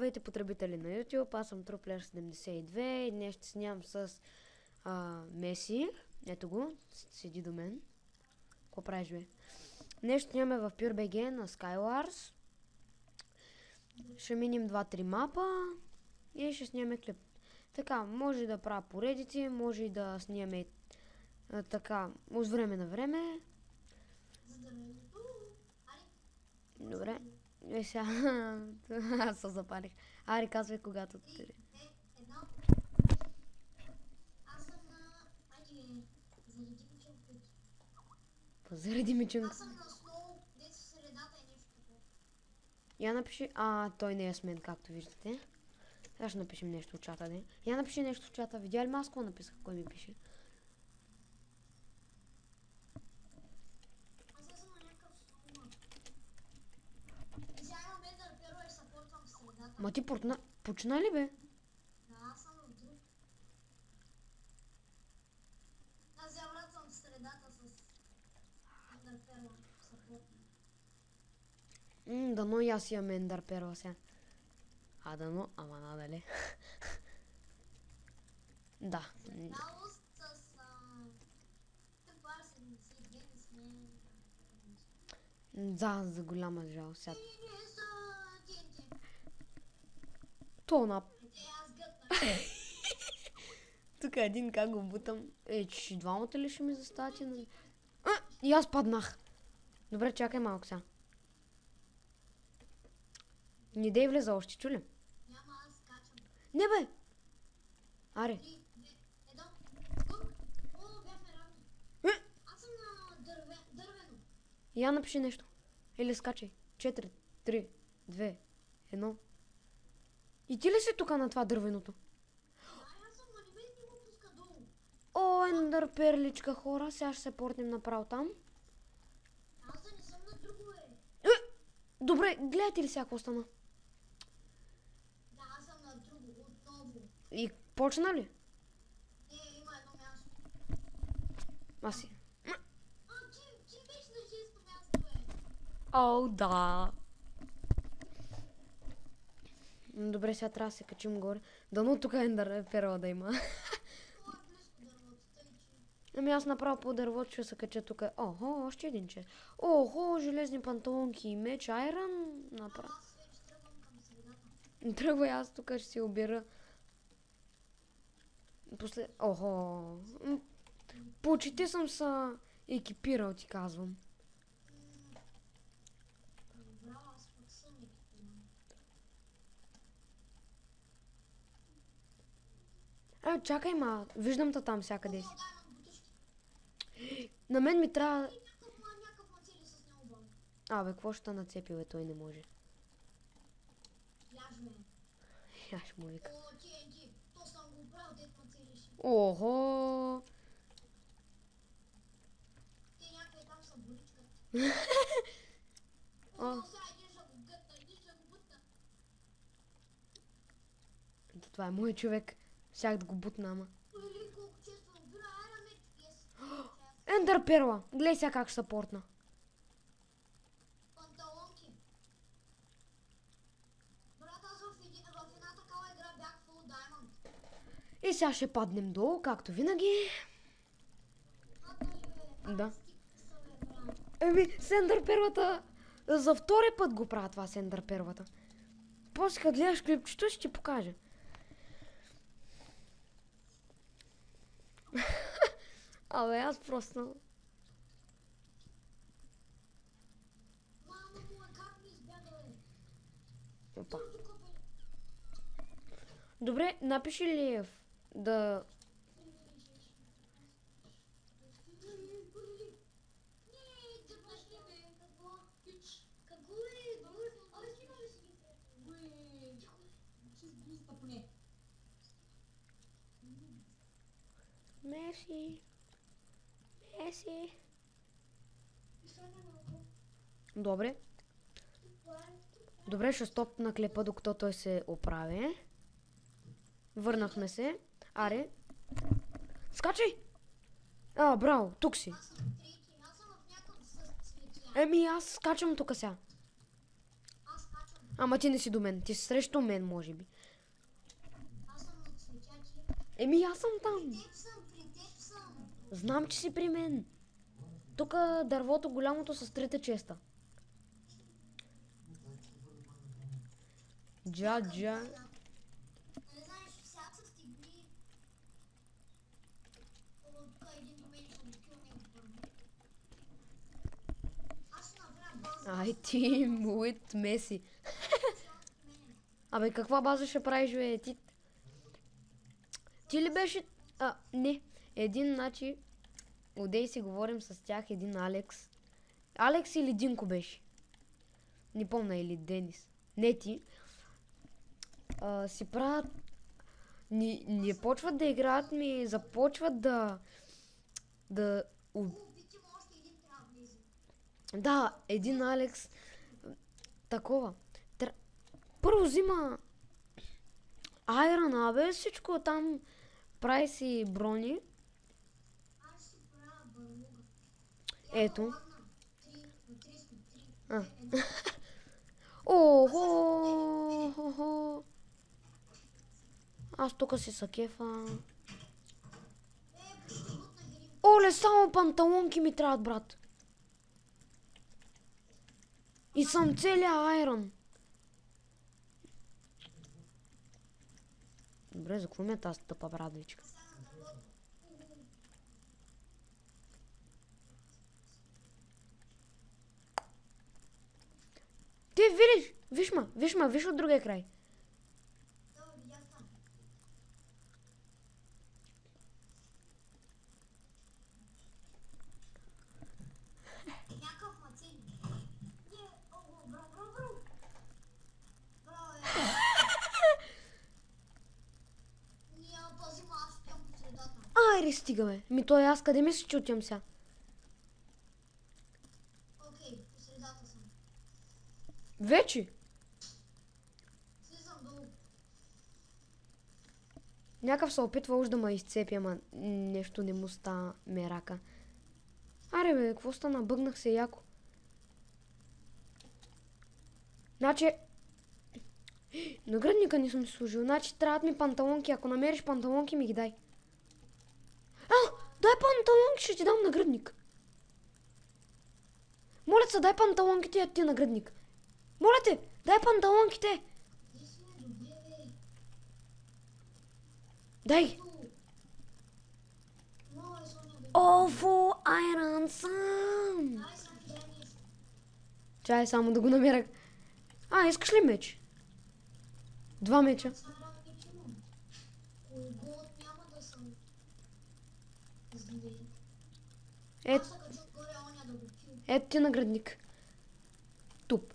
Здравейте, потребители на YouTube, аз съм Truplayer72 и днес ще снимам с Меси. Ето го, седи до мен. Какво правиш, бе? Днес ще снимаме в PureBG на Skywars. Ще минем 2-3 мапа и ще снимаме клип. Така, може да правя поредици, може и да снимаме така, от време на време. Добре. Сега, аз се запалих. Ари, казвай когато ти. Аз съм на... заради мичунките. Заради мичунка. Аз съм на Сноу, дето в средата е нещо такова. Я напиши... той не е с мен, както виждате. Сега ще напишем нещо в чата, не? Я напиши нещо в чата. Видя ли ма аз какво написах? Кой ми пише? Аз съм на някакъв Сноу. И сега имам Ендър Перо и съпортвам в средата. Ма ти почина ли, бе? Да, аз съм в друг. Аз я вратвам в средата с Ендър Перо съпортвам. Дано и аз имам Ендър Перла сега. Дано, ама надале. Да. Жалост с... Тепар 72 не сме... Да, за голяма жалост сега. Не са TNT. То на... Аз гътна. Тук един как го бутам. Че двамата ли ще ми заставате? Нали? И аз паднах. Добре, чакай малко сега. Не дей влеза още, чули? Няма, аз скачам. Не, бе! Аре. 3, 2, 1. Скок. О, бяхме равни. Аз съм на дървено. Я напиши нещо. Или скачай. 4, 3, 2, 1. И ти ли си тук на това дървеното? Аз съм, ма не го пуска долу. О, ендър перличка, хора. Сега ще се портнем направо там. Аз да не съм на друго, Добре, гледате ли сега какво стана? Да, аз съм на друго, отново. И почна ли? Не, има едно място. Аз си. Ти беше на 6-то място, О, да. Добре, сега трябва да се качим горе. Дано тук ендър перла да има. Това е близко дървото, тъй че... Ами аз направо по дървото ще се кача тук. Охо, още един че. Охо, железни панталонки и меч, айрон. Направо. Аз вече тръгвам към средата. Тръгвай, аз тук ще си обира. Охо. Почти съм се екипирал, ти казвам. Браво, аз пък съм екипиран. Чакай, ма. Виждам те там всякъде си. О, дай на бутушки. На мен ми трябва... Някакъв мацели с него бъл. Абе, какво ще нацепи, бе, той не може. Яж ме. Аз му вика. О, TNT. То съм го правил, дет мацелиш. Охо. Те някъде там са боличкат. О. О, сега идиш да го гътна, идиш да го бутна. Това е мой човек. Щях да го бутна, ама. Или колко често обира айрамет. Ендър перла. Гледай сега как ще се портна. Панталонки. Брат, аз в една такава игра бях full diamond. И сега ще паднем долу, както винаги. Да. Еми, с ендър перлата. За втори път го правя това с ендър перлата. После като гледаш клипчето ще ти покажа. Абе, аз просто... Мамо му, как ми избяга, бе? Опа. Тук, бе. Добре, напиши ли да... Меси. Меси. Добре. Добре, ще стопна клепа, докато той се оправи. Върнахме се. Аре. Скачай! Браво, тук си. Аз съм трети, аз съм в някакъв с цветя. Еми, аз скачам тук сега. Аз скачам. Ама ти не си до мен, ти си срещу мен, може би. Аз съм на цветячи. Еми аз съм там. При теб съм. Знам, че си при мен. Тук дървото голямото с трите честа. Джа. Не знаеш, всяка са стигни. Тук един до мен съм кил него първо. Аз ще направя база. Ай ти, муит Меси. Абе, каква база ще правиш, бе? Ти ли беше... Не. Един, значи... Одей си говорим с тях, един Алекс. Алекс или Динко беше? Не помня, или Денис. Не ти. Си правят... Не почват да играят ми, започват да... Убити му още един трябва да влезе. Да, един Алекс. Такова. Първо взима... Айрона, бе, всичко там. Прави си брони. Аз ще си правя барлуга. Ето. 3. Охо. Аз тук си са кефа. Оле, само панталонки ми трябват, брат. И съм целия айрон. Добре, за какво ми е тази тъпа брадвичка? Ти виж от другия край. Някакъв мацин. Браво. Ние пазим, аз спям по средата. Айде, стигаме. Той аз къде мислиш, че отивам сега? Окей, по средата съм. Вече? Слизам долу. Някакъв се опитва уж да ме изцепи, ама нещо не му става мерака. Аре бе, какво стана? Бъгнах се яко. Значи... Нагръдника не съм си служил. Значи трябват ми панталонки. Ако намериш панталонки, ми ги дай. Дай панталонки, ще ти дам нагръдник. Моля се, дай панталонките и ти нагръдник. Моля те, дай панталонките. Не сме добре, бе. Дай. Много е Соня, бе. Офо, айрон съм. Ай, сега ти дай нещо. Чай само да го намеря. Искаш ли меч? 2 меча. Сега вече имам. Кого няма да съм зле. Аз се качу горе, оня да го кил. Ето ти наградник. Туп.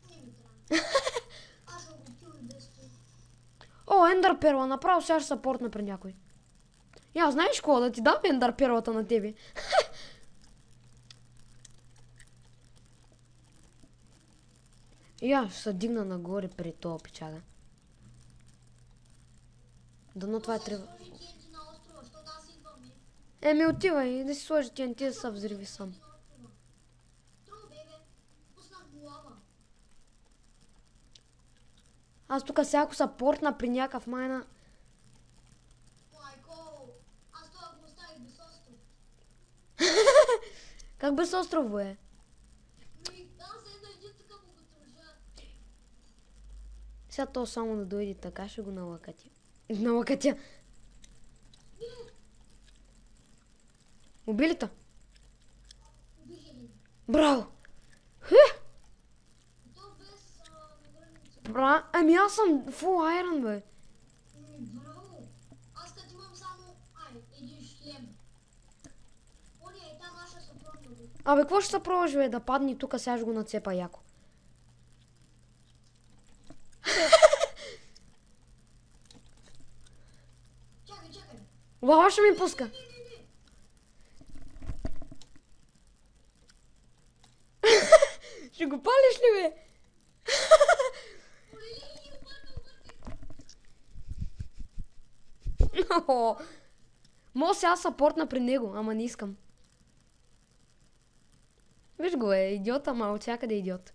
Не ми трябва. Аз ще го кил и без това. О, ендър перла. Направо сега ще съпортна при някой. Знаеш какво? Да ти дам ендър перлата на тебе. Ще се дигна нагоре при този печага. Дано това е трябва. Сложи TNT на острова, защото аз идвам, бе. Отивай да си сложи TNT да се взриви сам. Трудно, бебе. Пуснах му лава. Аз тук всяко съпортна при някакъв майна. Майко, аз това го оставих без остров. Как без острово е? Аз един така му го държа. Сега то само да дойде така, ще го налакатя. Налакатя. Убили та? Убих един. Браво! То без наградница. Аз съм фул айрон, бе. Браво. Аз като имам само един шлем. Оня е там, аз ще се пробвам. Какво ще се пробваш, бе? Да падне тук, сега ще го нацепа яко. Чакай. Лава ще ми пуска. Не. Ще го палиш ли, бе? Мога сега съпортна при него, ама не искам. Виж го, идиот, ама от всякъде идиот.